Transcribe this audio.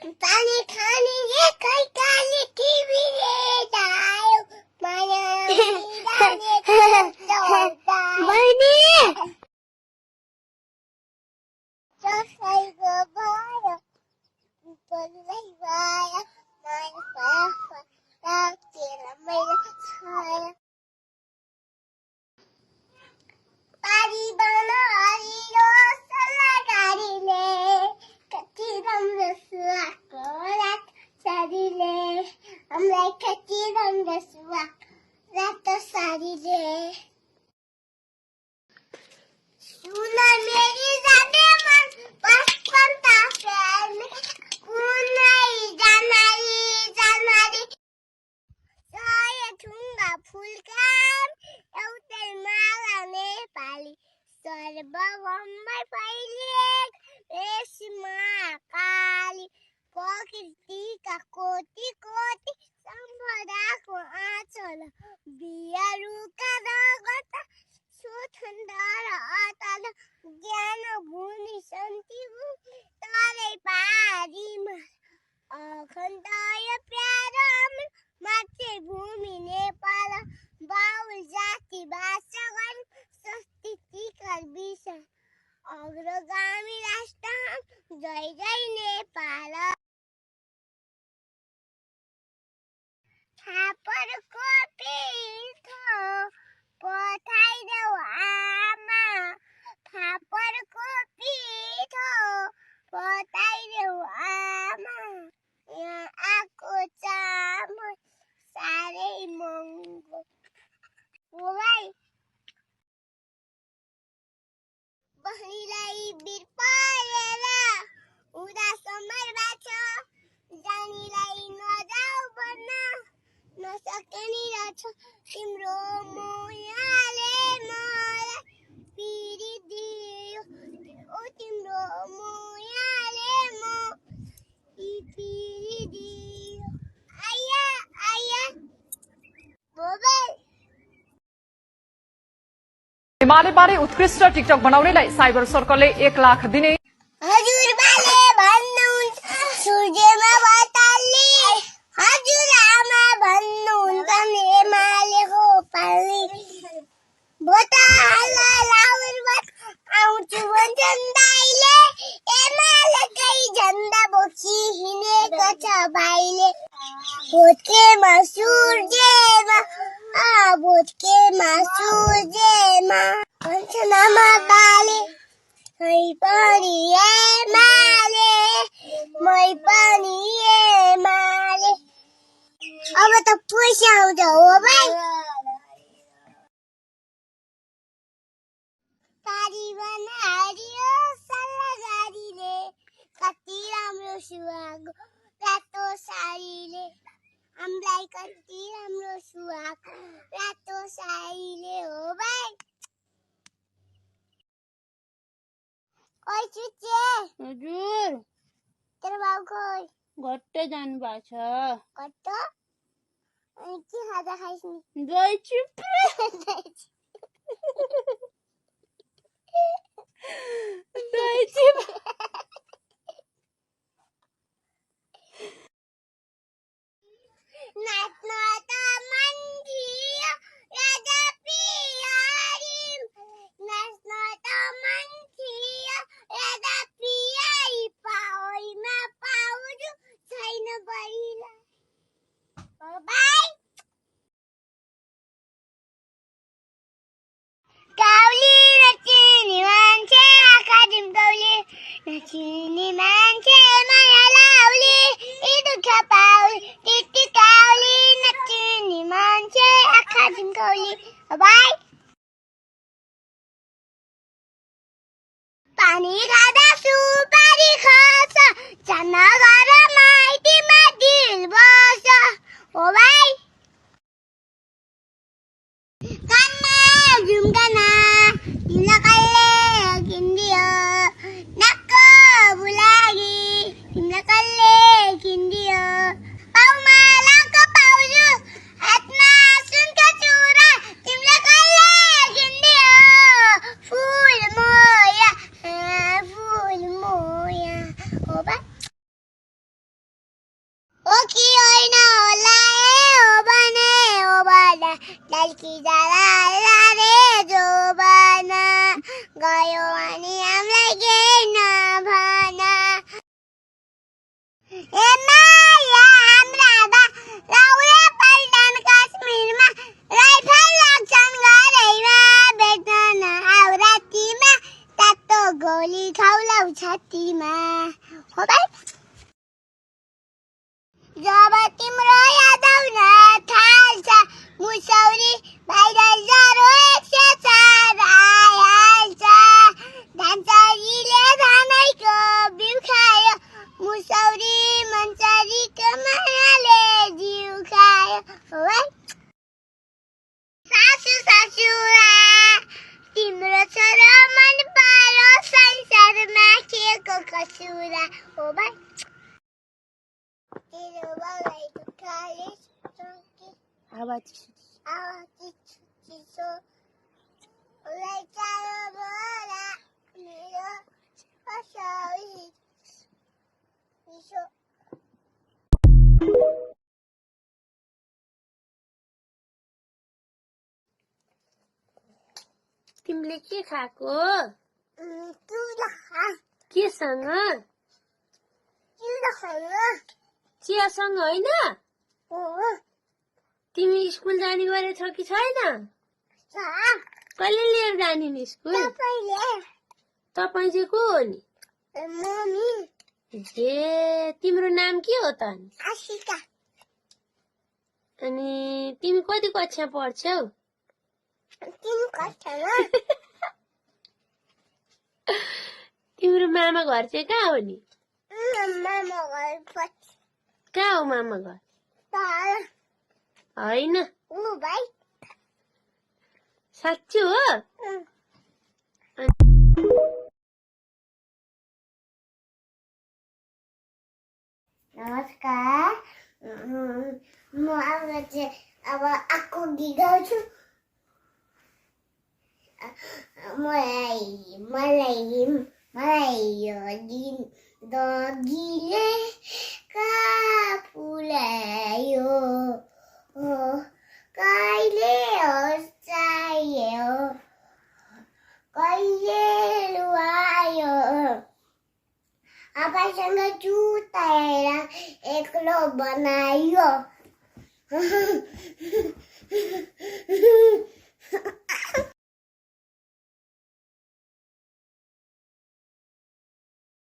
पानी खाने है कोई काली टीवी ले आयो माया बनी जो सही गोबर ऊपर नहीं आया नहीं पाया तेरा मेरा छाया पारी बना आरियो सला गाडीले कति राम्रो सुहाएको रात साडीले हामीलाई कति राम्रो सुहाएको रात साडीले सुन मेरी जाने मन बचपन का प्यार में कुनै जानारी सय ठुङ्गा फुलका एउटै माला नेपाली सर्वभौमै फैलिएको रेशमा काली प्रकृतिका कोटि कोटि सम्पदाको आँचल बिहारूका रगत स्वतन्त्र र अटल ज्ञान भूमि शान्ति भूमि तरै पारीमा अखण्ड प्यारो अमर मातृभूमि नेपाल बाहुल जाति भाषा गण संस्कृतिका विषय अग्रगामी राष्ट्र जय जय नेपाल छापरको पिठो पठाइदेऊ आमा फापरको पिठो पठाइदेऊ आमा यहाँ आएको चामल साह्रै महँगो हो भाइ बहिनीलाई बिर पारेर हुँदा समय बाँच्छ जानीलाई नजाऊ भन्न नसके नि रहेछ तिम्रो मोयाले मलाई पिरी दियो ओ तिम्रो मोयाले म पिरी दियो आया आया मोबाइल हिमालयबारे उत्कृष्ट टिकटक बनाउनेलाई साइबर सर्कलले 1 लाख दिने हजुरबाले भन्नुहुन्छ सूर्यमा बताल्ने हजुरआमा भन्नुहुन्छ हिमालयको पाल्ने भोटालाई लाउरबाट आउँछु भन्छन् दाइले हिमालयकै झन्डा बोकी हिँडेको छ भाइले भोटकेमा सूर्यमा भोटकेमा सूर्यमा भन्छन् आमा बाले मै पनि एमाले मै पनि एमाले अब त पैसा आउँछ हो भाइ पारी बनारियो सल्ला गाडीले कति राम्रो सुहाएको रातो साडीले हामीलाई कति राम्रो सुहाएको रातो साडीले हो भाइ ओइ चुचे हजुर तेरो बाउ खोइ घट्टै जानु भएको छ कत्त अनि के खाजा खाइस् नि दही चिप्रे दही चिप्रे नाच्न त मन थियो राजा पियारी नाच्न त मन थियो राजा पियारी पाउमा पाउनु छैन बढीलाई बाई गाउली नचिनी मान्छे आँखा झिम्काउली नचिनी मान्छे माया लाउली यी दुःख पाउली त्यति काउली नचिनी मान्छे आँखा झिम्काउली बाई पानी खाँदा सुपारी खस चन्न गर माइतीमा दिल बस हो भाइ कानमा झुम्कना तिमीलाई कसले किनिदियो नक्क बुलागी तिमीलाई कसले किनिदियो पाउमा लाग पाउजु हातमा सुनका चुरा तिमीलाई कसले किनिदियो फुल मोया हो भाइ छातीमा हो भाइ जब तिम्रो याद आउन थाल्छ मुसौरी भाइरल ज्वरो 104 आइहाल्छ धानचरीले धानैको बिउ खायो मुसौरी मन्चरीको मायाले जिउ खायो हो भाइ सासु ससुरा तिम्रो छोरो मन पारो संसारमा खेलको कसुरा हो भाइ तेरो बाउलाई दुखाले चौकी हावा चिसो आवाज चिसो उसलाई चारो बोला मेरो कसौरी चिसो तिमीले के खाएको तुला केसँग चियासँग होइन तिमी स्कुल जाने गरेछौ कि छैन कहिले लिएर जाने नि स्कुल तपाईँ चाहिँ को हो नि मम्मी ए तिम्रो नाम के हो त अनि आशिका अनि तिमी कति कक्षा पढ्छौ तिमी कष्टमा तिम्रो मामा घर चाहिँ कहाँ हो नि मामा घर पछि कहाँ हो मामा घर तल होइन ऊ भाइ साँच्ची हो नमस्कार म आज चाहिँ अब आएको गीत गाउँछु मलाई यो जिन्दगीले कहाँ पुर्यायो कहिले हँसायो कहिले रुवायो आफैसँग जुटाएर एक्लो बनायो